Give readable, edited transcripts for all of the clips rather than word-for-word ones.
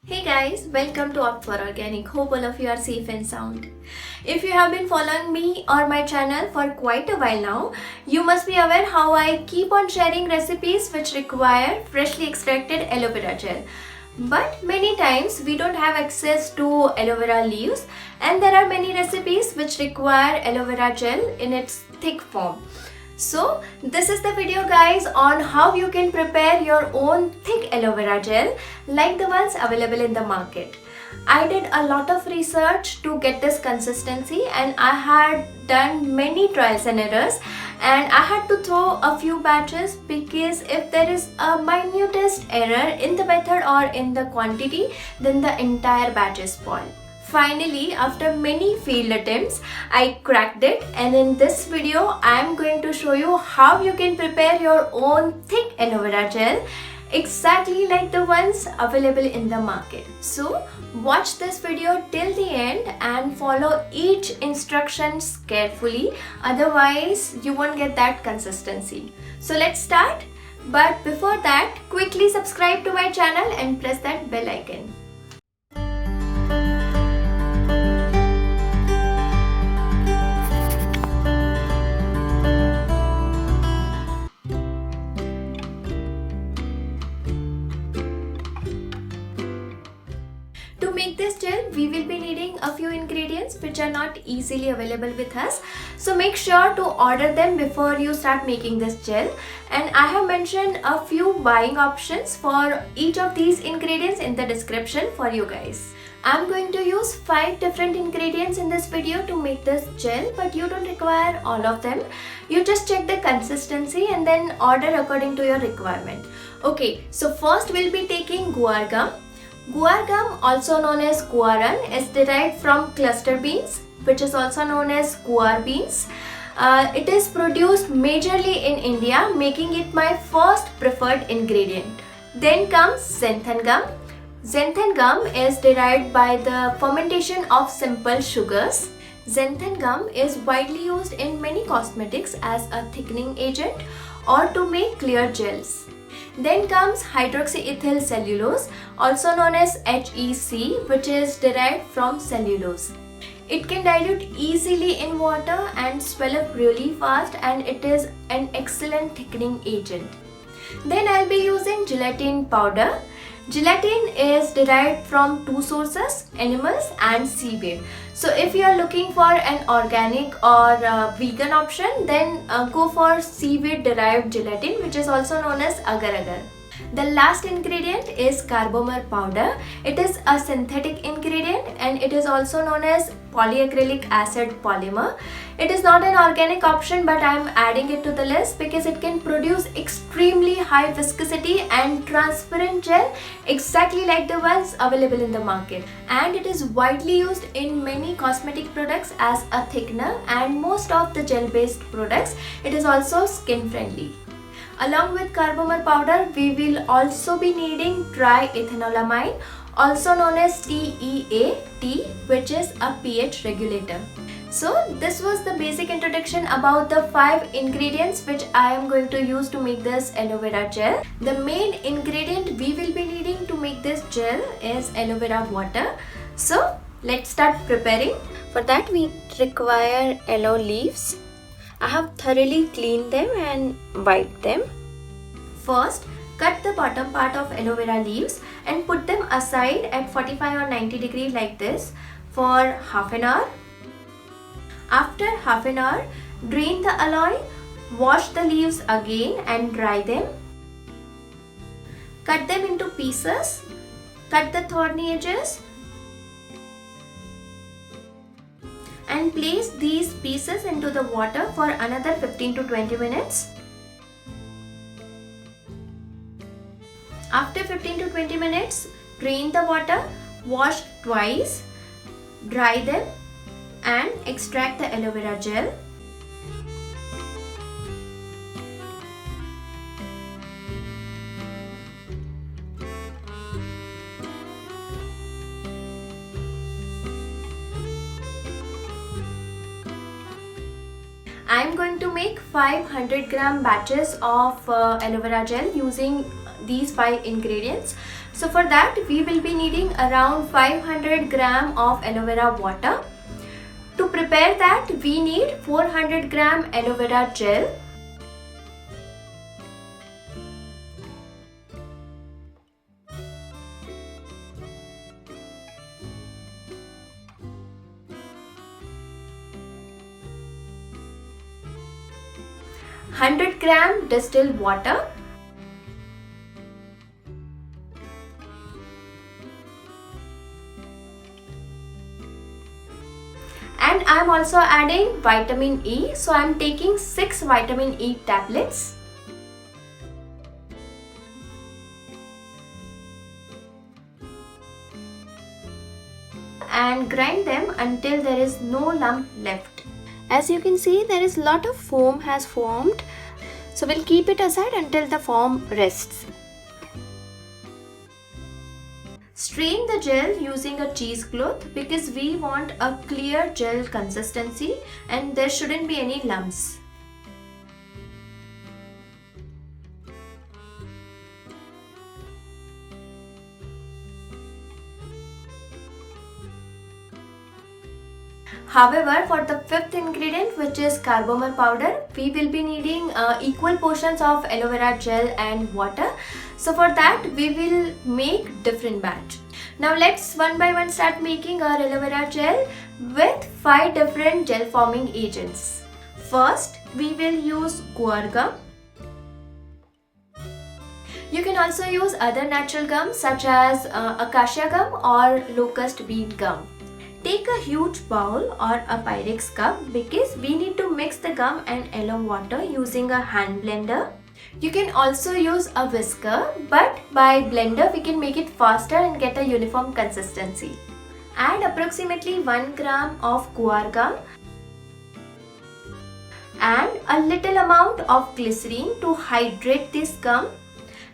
Hey guys, welcome to Opt for Organic. Hope all of you are safe and sound. If you have been following me or my channel for quite a while now, you must be aware how I keep on sharing recipes which require freshly extracted aloe vera gel. But many times we don't have access to aloe vera leaves, and there are many recipes which require aloe vera gel in its thick form. So this is the video guys on how you can prepare your own thick aloe vera gel like the ones available in the market. I did a lot of research to get this consistency, and I had done many trials and errors, and I had to throw a few batches because if there is a minutest error in the method or in the quantity, then the entire batch is spoiled. Finally, after many failed attempts, I cracked it, and in this video, I am going to show you how you can prepare your own thick aloe vera gel exactly like the ones available in the market. So watch this video till the end and follow each instructions carefully, otherwise you won't get that consistency. So let's start. But before that, quickly subscribe to my channel and press that bell icon. To make this gel, we will be needing a few ingredients which are not easily available with us. So make sure to order them before you start making this gel. And I have mentioned a few buying options for each of these ingredients in the description for you guys. I'm going to use 5 different ingredients in this video to make this gel, but you don't require all of them. You just check the consistency and then order according to your requirement. Okay, so first we'll be taking guar gum. Guar gum, also known as guaran, is derived from cluster beans, which is also known as guar beans. It is produced majorly in India, making it my first preferred ingredient. Then comes xanthan gum. Xanthan gum is derived by the fermentation of simple sugars. Xanthan gum is widely used in many cosmetics as a thickening agent or to make clear gels. Then comes hydroxyethyl cellulose, also known as HEC, which is derived from cellulose. It can dilute easily in water and swell up really fast, and it is an excellent thickening agent. Then I'll be using gelatin powder. Gelatin is derived from 2 sources, animals and seaweed. So if you are looking for an organic or vegan option, then go for seaweed derived gelatin, which is also known as agar agar. The last ingredient is carbomer powder. It is a synthetic ingredient and it is also known as polyacrylic acid polymer. It is not an organic option, but I am adding it to the list because it can produce extremely high viscosity and transparent gel exactly like the ones available in the market. And it is widely used in many cosmetic products as a thickener, and most of the gel based products, it is also skin friendly. Along with carbomer powder, we will also be needing triethanolamine, also known as TEAT, which is a pH regulator. So this was the basic introduction about the 5 ingredients which I am going to use to make this aloe vera gel. The main ingredient we will be needing to make this gel is aloe vera water. So let's start preparing. For that we require aloe leaves. I have thoroughly cleaned them and wiped them. First, cut the bottom part of aloe vera leaves and put them aside at 45 or 90 degrees like this for half an hour. After half an hour, drain the aloe, wash the leaves again and dry them. Cut them into pieces. Cut the thorny edges and place these pieces into the water for another 15 to 20 minutes. After 15 to 20 minutes, drain the water, wash twice, dry them and extract the aloe vera gel. I am going to make 500 gram batches of aloe vera gel using these 5 ingredients. So for that we will be needing around 500 gram of aloe vera water. To prepare that we need 400 gram aloe vera gel. Hundred gram distilled water. And I am also adding vitamin E. So I am taking 6 vitamin E tablets. And grind them until there is no lump left. As you can see, there is a lot of foam has formed. So we'll keep it aside until the foam rests. Strain the gel using a cheesecloth because we want a clear gel consistency and there shouldn't be any lumps. However, for the fifth ingredient, which is carbomer powder, we will be needing equal portions of aloe vera gel and water. So for that we will make different batch. Now let's one by one start making our aloe vera gel with 5 different gel forming agents. First we will use guar gum. You can also use other natural gums such as acacia gum or locust bean gum. Take a huge bowl or a Pyrex cup because we need to mix the gum and aloe water using a hand blender. You can also use a whisker, but by blender we can make it faster and get a uniform consistency. Add approximately 1 gram of guar gum and a little amount of glycerine to hydrate this gum.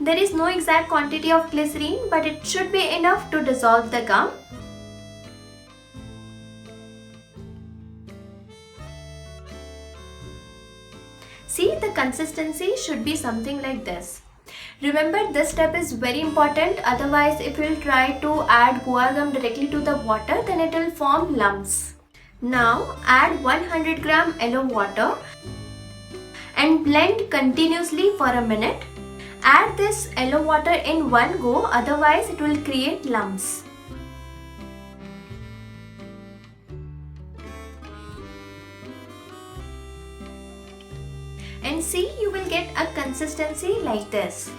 There is no exact quantity of glycerine, but it should be enough to dissolve the gum. See, the consistency should be something like this. Remember, this step is very important, otherwise if you will try to add guar gum directly to the water, then it will form lumps. Now add 100 gram aloe water and blend continuously for a minute. Add this aloe water in one go, otherwise it will create lumps. And see, you will get a consistency like this.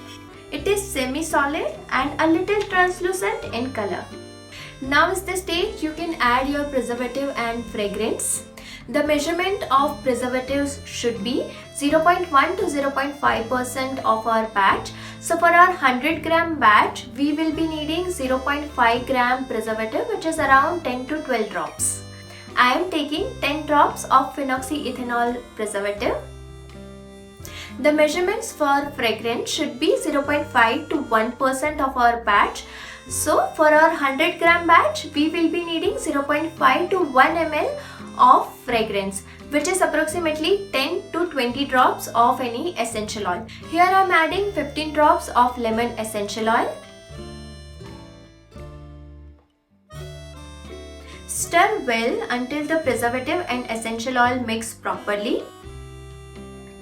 It is semi-solid and a little translucent in color. Now is the stage you can add your preservative and fragrance. The measurement of preservatives should be 0.1 to 0.5% of our batch. So for our 100 gram batch, we will be needing 0.5 gram preservative, which is around 10 to 12 drops. I am taking 10 drops of phenoxyethanol preservative. The measurements for fragrance should be 0.5 to 1% of our batch. So for our 100 gram batch, we will be needing 0.5 to 1 ml of fragrance, which is approximately 10 to 20 drops of any essential oil. Here I am adding 15 drops of lemon essential oil. Stir well until the preservative and essential oil mix properly.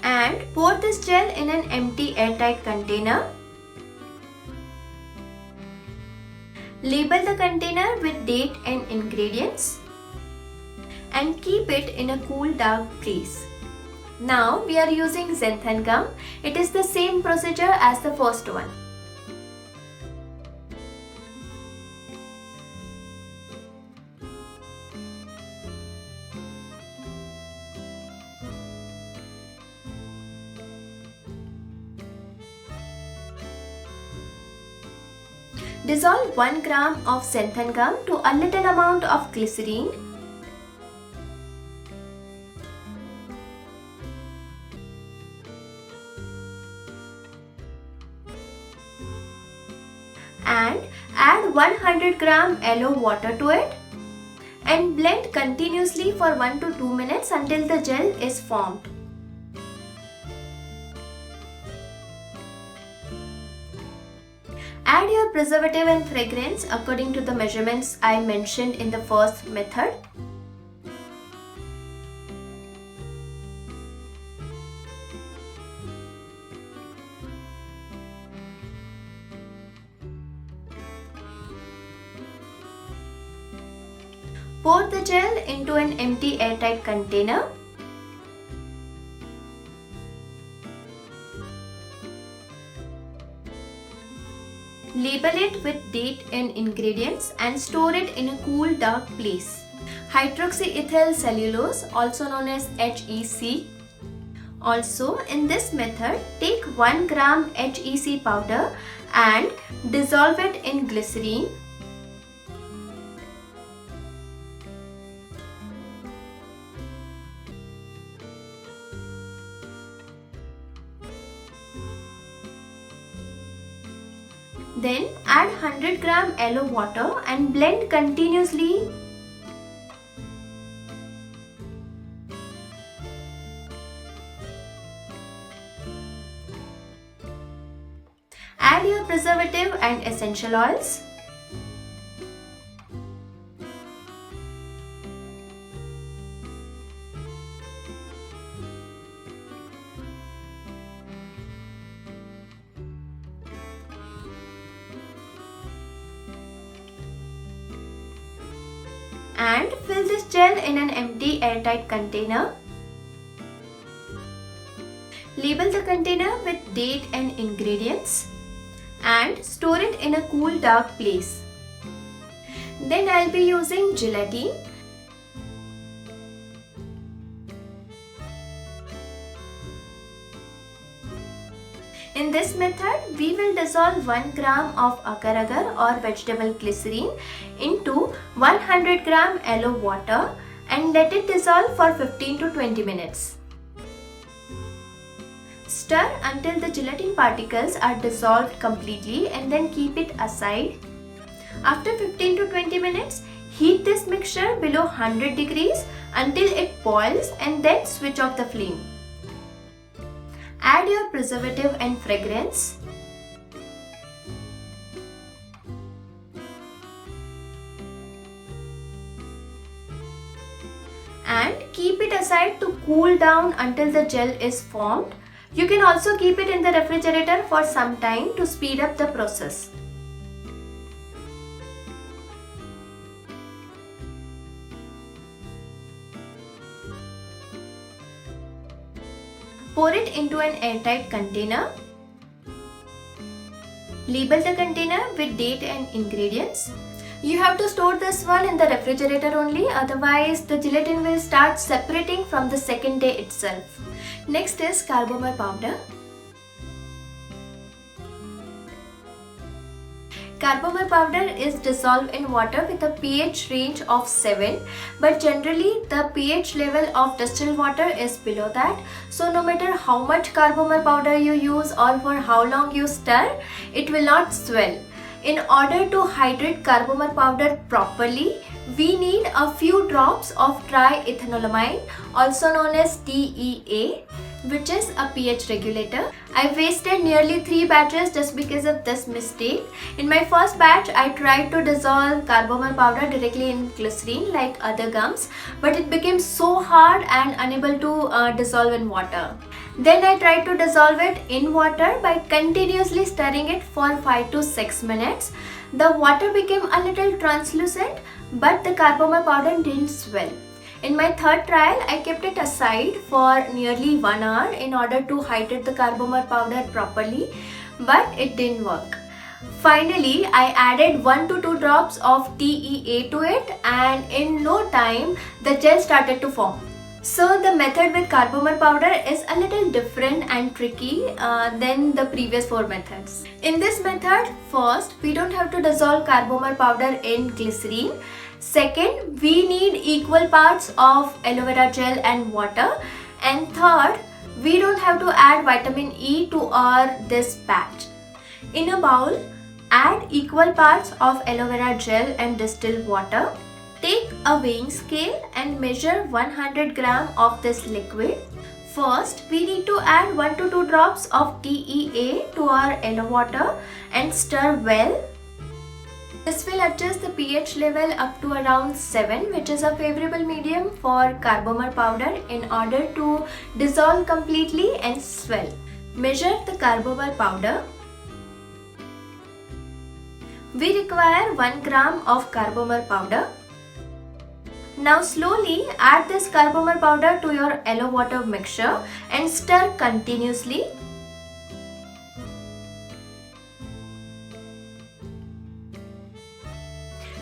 And pour this gel in an empty airtight container. Label the container with date and ingredients and keep it in a cool, dark place. Now we are using xanthan gum. It is the same procedure as the first one. Dissolve 1 gram of xanthan gum to a little amount of glycerine. And add 100 gram aloe water to it and blend continuously for 1 to 2 minutes until the gel is formed. Add your preservative and fragrance according to the measurements I mentioned in the first method. Pour the gel into an empty airtight container. Label it with date and ingredients and store it in a cool, dark place. Hydroxyethyl cellulose, also known as HEC. Also, in this method, take 1 gram HEC powder and dissolve it in glycerine. Then add 100 gram aloe water and blend continuously. Add your preservative and essential oils. And fill this gel in an empty airtight container. Label the container with date and ingredients and store it in a cool, dark place. Then I'll be using gelatin. In this method, we will dissolve 1 gram of agar-agar or vegetable glycerine into 100 gram aloe water and let it dissolve for 15 to 20 minutes. Stir until the gelatin particles are dissolved completely and then keep it aside. After 15 to 20 minutes, heat this mixture below 100 degrees until it boils and then switch off the flame. Add your preservative and fragrance. And keep it aside to cool down until the gel is formed. You can also keep it in the refrigerator for some time to speed up the process. Pour it into an airtight container. Label the container with date and ingredients. You have to store this one in the refrigerator only, otherwise the gelatin will start separating from the second day itself. Next is carbomer powder. Carbomer powder is dissolved in water with a pH range of 7, but generally the pH level of distilled water is below that. So no matter how much carbomer powder you use or for how long you stir, it will not swell. In order to hydrate carbomer powder properly, we need a few drops of triethanolamine, also known as TEA, which is a pH regulator. I wasted nearly 3 batches just because of this mistake. In my first batch, I tried to dissolve carbomer powder directly in glycerine like other gums, but it became so hard and unable to dissolve in water. Then I tried to dissolve it in water by continuously stirring it for 5 to 6 minutes. The water became a little translucent, but the carbomer powder didn't swell. In my third trial, I kept it aside for nearly 1 hour in order to hydrate the carbomer powder properly, but it didn't work. Finally, I added 1 to 2 drops of TEA to it, and in no time, the gel started to form. So the method with carbomer powder is a little different and tricky than the previous 4 methods. In this method, first, we don't have to dissolve carbomer powder in glycerine. Second, we need equal parts of aloe vera gel and water. And third, we don't have to add vitamin E to our this batch. In a bowl, add equal parts of aloe vera gel and distilled water. Take a weighing scale and measure 100 gram of this liquid. First, we need to add 1 to 2 drops of TEA to our yellow water and stir well. This will adjust the pH level up to around 7, which is a favorable medium for carbomer powder in order to dissolve completely and swell. Measure the carbomer powder. We require 1 gram of carbomer powder. Now slowly add this carbomer powder to your yellow water mixture and stir continuously.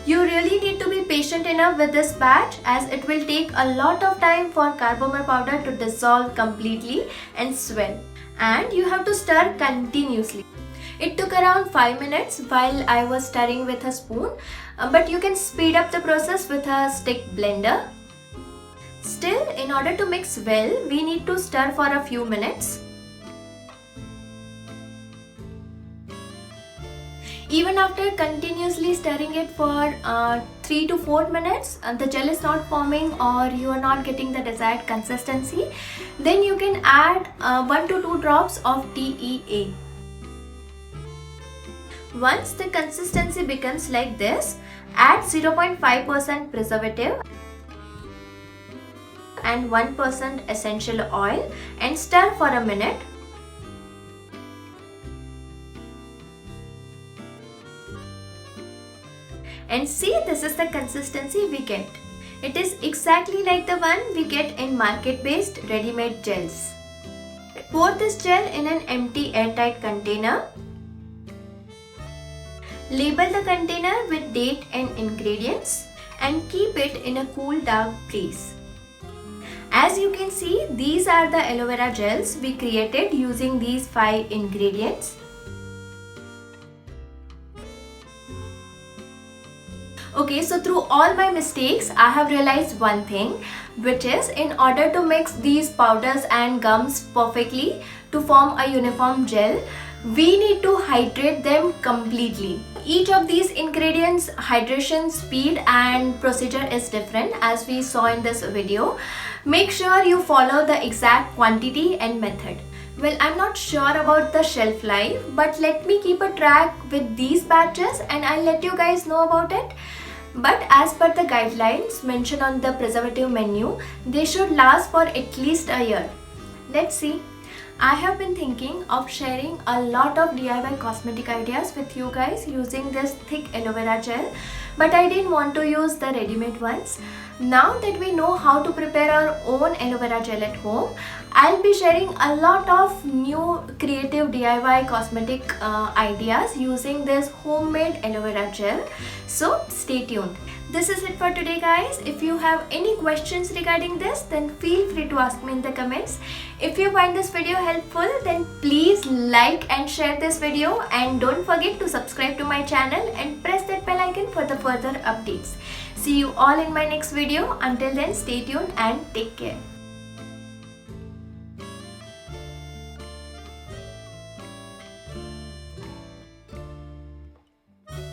You really need to be patient enough with this batch as it will take a lot of time for carbomer powder to dissolve completely and swell, and you have to stir continuously. It took around 5 minutes while I was stirring with a spoon, but you can speed up the process with a stick blender. Still, in order to mix well, we need to stir for a few minutes. Even after continuously stirring it for 3 to 4 minutes, the gel is not forming or you are not getting the desired consistency, then you can add 1 to 2 drops of TEA. Once the consistency becomes like this, add 0.5% preservative and 1% essential oil and stir for a minute. And see, this is the consistency we get. It is exactly like the one we get in market-based ready-made gels. Pour this gel in an empty airtight container. Label the container with date and ingredients and keep it in a cool, dark place. As you can see, these are the aloe vera gels we created using these 5 ingredients. Okay, so through all my mistakes, I have realized one thing, which is in order to mix these powders and gums perfectly to form a uniform gel, we need to hydrate them completely. Each of these ingredients hydration speed and procedure is different, as we saw in this video. Make sure you follow the exact quantity and method. Well, I'm not sure about the shelf life, but let me keep a track with these batches and I'll let you guys know about it. But as per the guidelines mentioned on the preservative menu, they should last for at least a year. Let's see. I have been thinking of sharing a lot of DIY cosmetic ideas with you guys using this thick aloe vera gel, but I didn't want to use the ready-made ones. Now that we know how to prepare our own aloe vera gel at home, I'll be sharing a lot of new creative DIY cosmetic ideas using this homemade aloe vera gel. So stay tuned. This is it for today, guys. If you have any questions regarding this, then feel free to ask me in the comments. If you find this video helpful, then please like and share this video, and don't forget to subscribe to my channel and press that bell icon for the further updates. See you all in my next video. Until then, stay tuned and take care.